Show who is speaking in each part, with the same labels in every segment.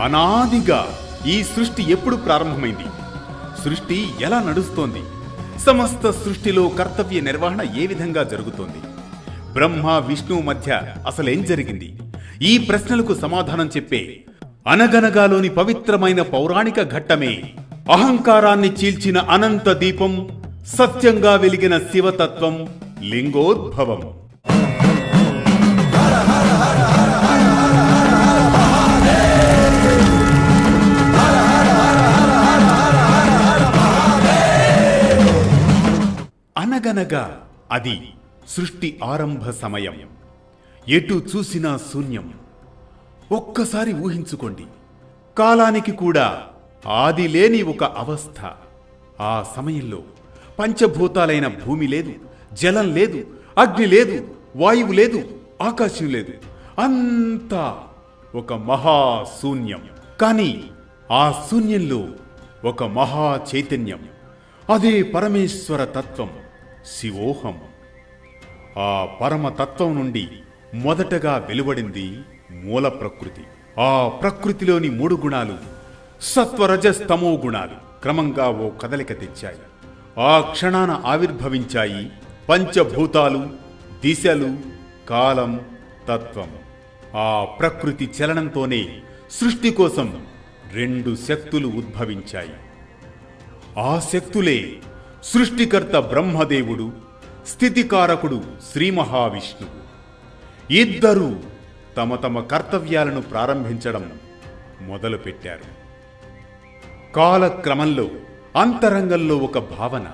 Speaker 1: అనాదిగా ఈ సృష్టి ఎప్పుడు ప్రారంభమైంది? సృష్టి ఎలా నడుస్తోంది? సమస్త సృష్టిలో కర్తవ్య నిర్వహణ ఏ విధంగా జరుగుతోంది? బ్రహ్మ విష్ణువు మధ్య అసలేం జరిగింది? ఈ ప్రశ్నలకు సమాధానం చెప్పే అనగనగాలోని పవిత్రమైన పౌరాణిక ఘట్టమే అహంకారాన్ని చీల్చిన అనంత దీపం, సత్యంగా వెలిగిన శివతత్వం, లింగోద్భవం. అనగనగా అది సృష్టి ఆరంభ సమయం. ఎటు చూసినా శూన్యం. ఒక్కసారి ఊహించుకోండి, కాలానికి కూడా ఆది లేని ఒక అవస్థ. ఆ సమయంలో పంచభూతాలైన భూమి లేదు, జలం లేదు, అగ్ని లేదు, వాయువు లేదు, ఆకాశం లేదు. అంతా ఒక మహాశూన్యం. కానీ ఆ శూన్యంలో ఒక మహా చైతన్యం, అదే పరమేశ్వర తత్వం, శివోహం. ఆ పరమతత్వం నుండి మొదటగా వెలువడింది మూల ప్రకృతి. ఆ ప్రకృతిలోని 3 గుణాలు, సత్వరజస్తమో గుణాలు క్రమంగా ఓ కదలిక తెచ్చాయి. ఆ క్షణాన ఆవిర్భవించాయి పంచభూతాలు, దిశలు, కాలం, తత్వం. ఆ ప్రకృతి చలనంతోనే సృష్టి కోసం 2 శక్తులు ఉద్భవించాయి. ఆ శక్తులే సృష్టికర్త బ్రహ్మదేవుడు, స్థితికారకుడు శ్రీ మహావిష్ణువు. ఇద్దరూ తమ తమ కర్తవ్యాలను ప్రారంభించడం మొదలుపెట్టారు. కాలక్రమంలో అంతరంగంలో ఒక భావన,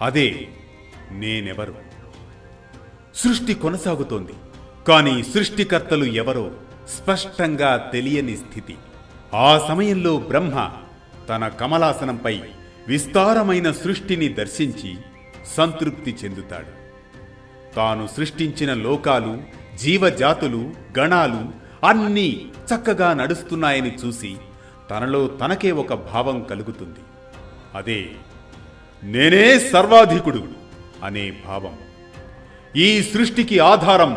Speaker 1: అదే నేనెవరు. సృష్టి కొనసాగుతోంది, కానీ సృష్టికర్తలు ఎవరో స్పష్టంగా తెలియని స్థితి. ఆ సమయంలో బ్రహ్మ తన కమలాసనంపై విస్తారమైన సృష్టిని దర్శించి సంతృప్తి చెందుతాడు. తాను సృష్టించిన లోకాలు, జీవజాతులు, గణాలు అన్నీ చక్కగా నడుస్తున్నాయని చూసి తనలో తనకే ఒక భావం కలుగుతుంది. అదే నేనే సర్వాధికుడు అనే భావం. ఈ సృష్టికి ఆధారం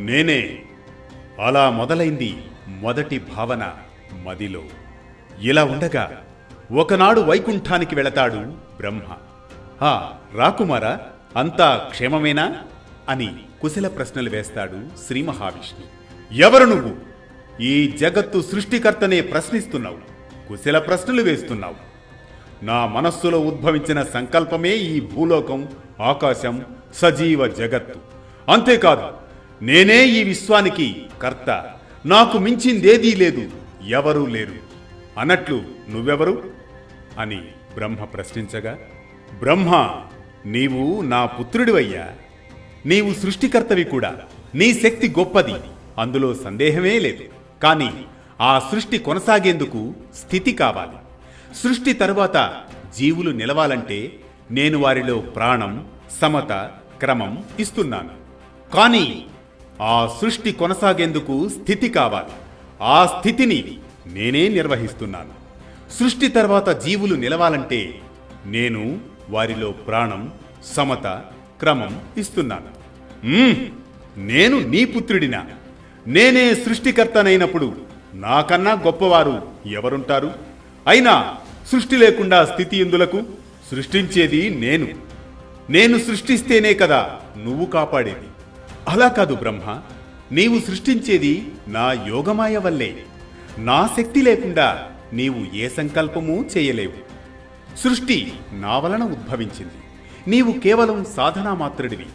Speaker 1: నేనే. అలా మొదలైంది మొదటి భావన మదిలో. ఇలా ఉండగా ఒకనాడు వైకుంఠానికి వెళతాడు బ్రహ్మ. రాకుమారా, అంతా క్షేమమేనా అని కుశల ప్రశ్నలు వేస్తాడు శ్రీ మహావిష్ణు. ఎవరు నువ్వు? ఈ జగత్తు సృష్టికర్తనే ప్రశ్నిస్తున్నావు, కుశల ప్రశ్నలు వేస్తున్నావు. నా మనస్సులో ఉద్భవించిన సంకల్పమే ఈ భూలోకం, ఆకాశం, సజీవ జగత్తు. అంతేకాదు, నేనే ఈ విశ్వానికి కర్త. నాకు మించిందేదీ లేదు, ఎవరూ లేరు అన్నట్లు నువ్వెవరు అని బ్రహ్మ ప్రశ్నించగా, బ్రహ్మ, నీవు నా పుత్రుడివయ్యా. నీవు సృష్టికర్తవి కూడా. నీ శక్తి గొప్పది, అందులో సందేహమే లేదు. కానీ ఆ సృష్టి కొనసాగేందుకు స్థితి కావాలి. సృష్టి తరువాత జీవులు నిలవాలంటే నేను వారిలో ప్రాణం, సమత, క్రమం ఇస్తున్నాను. కానీ ఆ సృష్టి కొనసాగేందుకు స్థితి కావాలి. ఆ స్థితిని నేనే నిర్వహిస్తున్నాను. సృష్టి తర్వాత జీవులు నిలవాలంటే నేను వారిలో ప్రాణం, సమత, క్రమం ఇస్తున్నాను. నేను నీ పుత్రుడినా? నేనే సృష్టికర్తనైనప్పుడు నాకన్నా గొప్పవారు ఎవరుంటారు? అయినా సృష్టి లేకుండా స్థితి ఎందులకు? సృష్టించేది నేను. నేను సృష్టిస్తేనే కదా నువ్వు కాపాడేది. అలా కాదు బ్రహ్మ, నీవు సృష్టించేది నా యోగమాయ వల్లే. నా శక్తి లేకుండా నీవు ఏ సంకల్పమూ చేయలేవు. సృష్టి నా వలన ఉద్భవించింది, నీవు కేవలం సాధనా మాత్రుడివి.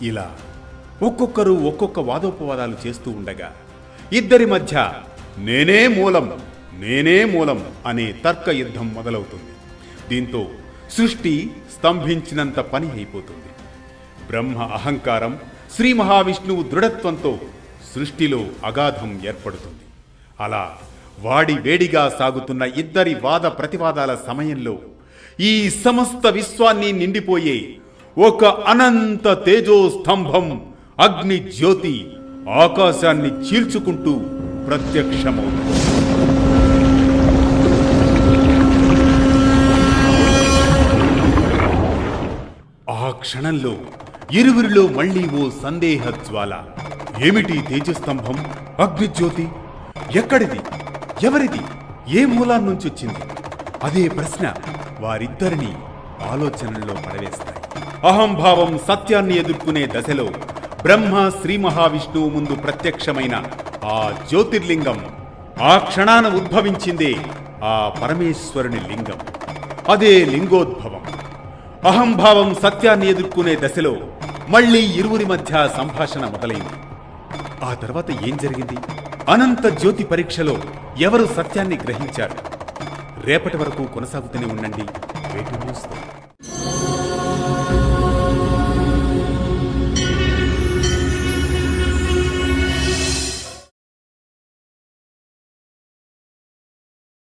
Speaker 1: ఇలా ఒక్కొక్కరు ఒక్కొక్క వాదోపవాదాలు చేస్తూ ఉండగా ఇద్దరి మధ్య నేనే మూలం, నేనే మూలం అనే తర్క యుద్ధం మొదలవుతుంది. దీంతో సృష్టి స్తంభించినంత పని అయిపోతుంది. బ్రహ్మ అహంకారం, శ్రీ మహావిష్ణువు దృఢత్వంతో సృష్టిలో అగాధం ఏర్పడుతుంది. అలా వాడి వేడిగా సాగుతున్న ఇద్దరి వాద ప్రతివాదాల సమయంలో ఈ సమస్త విశ్వాన్ని నిండిపోయే ఒక అనంత తేజో స్తంభం, అగ్ని జ్యోతి ఆకాశాన్ని చీల్చుకుంటూ ప్రత్యక్షమవుతుంది. ఆ క్షణంలో ఇరువురిలో మళ్లీ ఓ సందేహ జ్వాల. ఏమిటి తేజస్తంభం, అగ్నిజ్యోతి? ఎక్కడిది? ఎవరిది ఏ మూలాన్ని నుంచి వచ్చింది? అదే ప్రశ్న వారిద్దరిని ఆలోచనల్లో పడవేస్తాయి. అహంభావం సత్యాన్ని ఎదుర్కొనే దశలో బ్రహ్మ శ్రీ మహావిష్ణువు ముందు ప్రత్యక్షమైన ఆ జ్యోతిర్లింగం, ఆ క్షణాన ఉద్భవించిందే ఆ పరమేశ్వరుని లింగం. అదే లింగోద్భవం. అహంభావం సత్యాన్ని ఎదుర్కొనే దశలో మళ్ళీ ఇరువురి మధ్య సంభాషణ మొదలైంది. ఆ తర్వాత ఏం జరిగింది? అనంత జ్యోతి పరీక్షలో ఎవరు సత్యాన్ని గ్రహించారు? రేపటి వరకు కొనసాగుతూనే ఉండండి వేటు న్యూస్తో.